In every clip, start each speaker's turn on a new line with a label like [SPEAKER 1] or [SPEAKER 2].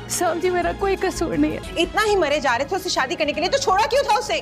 [SPEAKER 1] साहब जी मेरा कोई कसूर नहीं है।
[SPEAKER 2] इतना ही मरे जा रहे थे उससे शादी करने के लिए तो छोड़ा क्यों था उसे?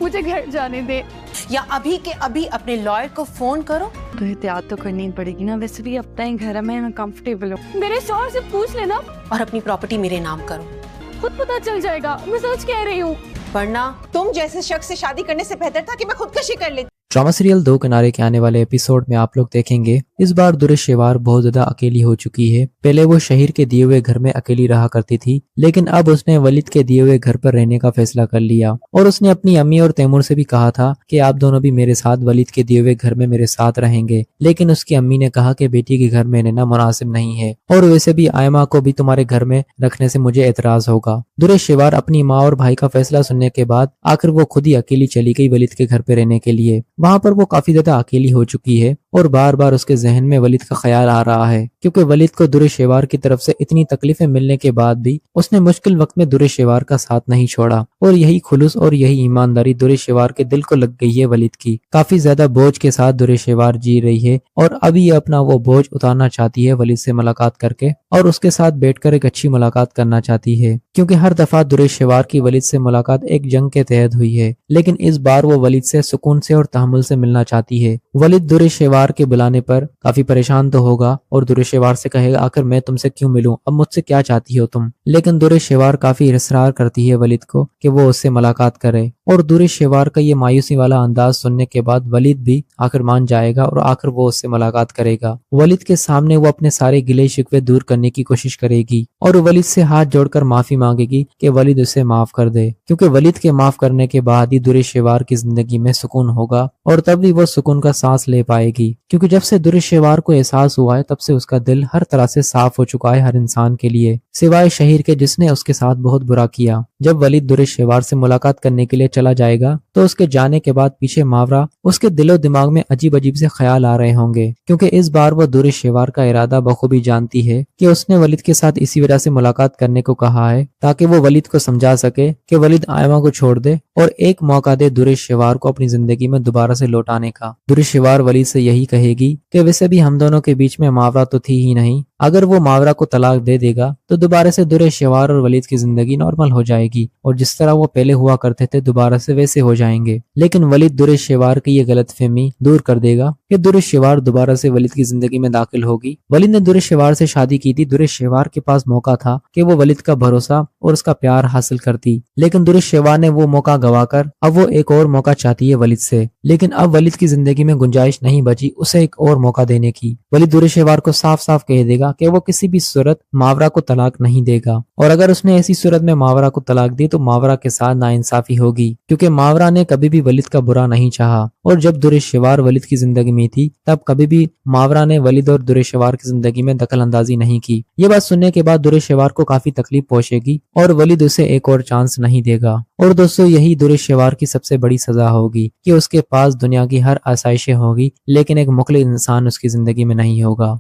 [SPEAKER 1] मुझे घर जाने दे।
[SPEAKER 2] या अभी के अभी अपने लॉयर को फोन करो।
[SPEAKER 1] तो एहतियात तो करनी पड़ेगी ना, वैसे भी अपना ही घर है, मैं कंफर्टेबल हूँ। मेरे शौहर से पूछ लेना।
[SPEAKER 2] और अपनी प्रॉपर्टी मेरे नाम करो।
[SPEAKER 1] खुद पता चल जाएगा, मैं सच कह रही हूँ।
[SPEAKER 2] वरना तुम जैसे शख्स से शादी करने से बेहतर था कि मैं खुदकशी कर लेती।
[SPEAKER 3] ड्रामा सीरियल दो किनारे के आने वाले एपिसोड में आप लोग देखेंगे इस बार दुरेश शेवार बहुत ज्यादा अकेली हो चुकी है। पहले वो शहीर के दिए हुए घर में अकेली रहा करती थी, लेकिन अब उसने वलिद के दिए हुए घर पर रहने का फैसला कर लिया और उसने अपनी अम्मी और तैमूर से भी कहा था कि आप दोनों भी मेरे साथ वलिद के दिए हुए घर में मेरे साथ रहेंगे। लेकिन उसकी अम्मी ने कहा कि बेटी के घर में रहना मुनासिब नहीं है और वैसे भी आयमा को भी तुम्हारे घर में रखने से मुझे एतराज होगा। दुरेश शेवार अपनी माँ और भाई का फैसला सुनने के बाद आखिर वो खुद ही अकेली चली गई वलिद के घर पे रहने के लिए। वहाँ पर वो काफी ज्यादा अकेली हो चुकी है और बार बार उसके जहन में वलिद का ख्याल आ रहा है, क्योंकि वलिद को दुरेश शेवार की तरफ से इतनी तकलीफें मिलने के बाद भी उसने मुश्किल वक्त में दुरेश शेवार का साथ नहीं छोड़ा और यही खुलूस और यही ईमानदारी दुरेश शेवार के दिल को लग गई है वलिद की। काफी ज्यादा बोझ के साथ दुरेश शेवार जी रही है और अभी ये अपना वो बोझ उतारना चाहती है वलिद से मुलाकात करके और उसके साथ बैठकर एक अच्छी मुलाकात करना चाहती है, क्योंकि हर दफा दुरेश शेवार की वलिद से मुलाकात एक जंग के तहत हुई है, लेकिन इस बार वो वलिद से सुकून से और तहम्मुल से मिलना चाहती है। वलिद दुरेश शेवार के बुलाने पर काफी परेशान तो होगा और दुरेश शेवार से कहेगा आखिर मैं तुमसे क्यों मिलूं, अब मुझसे क्या चाहती हो तुम। लेकिन दुरेश शेवार काफी इसरार करती है वलिद को कि वो उससे मुलाकात करे और दुरेश शेवार का ये मायूसी वाला अंदाज सुनने के बाद वलिद भी आखिर मान जाएगा और आखिर वो उससे मुलाकात करेगा। वलिद के सामने वो अपने सारे गिले शिकवे दूर करने की कोशिश करेगी और वलिद से हाथ जोड़कर माफी मांगेगी कि वलिद उसे माफ कर दे, क्योंकि वलिद के माफ करने के बाद ही दुरेश शेवार की जिंदगी में सुकून होगा और तब भी वो सुकून का सांस ले पाएगी, क्योंकि जब से दुरेश शेवार को एहसास हुआ है तब से उसका दिल हर तरह से साफ हो चुका है हर इंसान के लिए, सिवाय शहीर के जिसने उसके साथ बहुत बुरा किया। जब वलिद दुरेश शेवार से मुलाकात करने के लिए चला जाएगा तो उसके जाने के बाद पीछे मावरा उसके दिलो दिमाग में अजीब अजीब से ख्याल आ रहे होंगे, क्योंकि इस बार वो दुरेश शेवार का इरादा बखूबी जानती है कि उसने वलिद के साथ इसी वजह से मुलाकात करने को कहा है ताकि वो वलिद को समझा सके कि वलिद आयमा को छोड़ दे और एक मौका दे दुरेश शेवार को अपनी जिंदगी में दोबारा से लौटाने का। दुरेश शेवार वलिद से यही कहेगी कि वैसे भी हम दोनों के बीच में मावरा तो थी ही नहीं, अगर वो मावरा को तलाक दे देगा तो दोबारा से दुरेश शेवार और वलिद की जिंदगी नॉर्मल हो जाएगी और जिस तरह वो पहले हुआ करते थे दोबारा से वैसे हो जाएंगे। लेकिन वलिद दुरेश शेवार की ये गलतफहमी दूर कर देगा कि दुरेश शेवार दोबारा से वलिद की जिंदगी में दाखिल होगी। वलिद ने दुरेश शेवार से शादी की थी, दुरेश शेवार के पास मौका था कि वो वलिद का भरोसा और उसका प्यार हासिल करती, लेकिन दुरेश शेवार ने वो मौका गवाकर अब वो एक और मौका चाहती है वलिद से। लेकिन अब वलिद की जिंदगी में गुंजाइश नहीं बची उसे एक और मौका देने की। वलिद दुरेश शेवार को साफ साफ कह देगा कि वो किसी भी सूरत मावरा को तलाक नहीं देगा और अगर उसने ऐसी सूरत में मावरा को तलाक दी तो मावरा के साथ नाइंसाफी होगी, क्योंकि मावरा ने कभी भी वलिद का बुरा नहीं चाहा और जब दुरेश शेवार वलिद की जिंदगी में थी तब कभी भी मावरा ने वलिद और दुरेश शेवार की जिंदगी में दखल अंदाजी नहीं की। ये बात सुनने के बाद दुरेश शेवार को काफी तकलीफ पहुंचेगी और वलिद उसे एक और चांस नहीं देगा। और दोस्तों यही दुरेश शेवार की सबसे बड़ी सजा होगी कि उसके पास दुनिया की हर आसाइशें होगी लेकिन एक मुखलिस इंसान उसकी जिंदगी में नहीं होगा।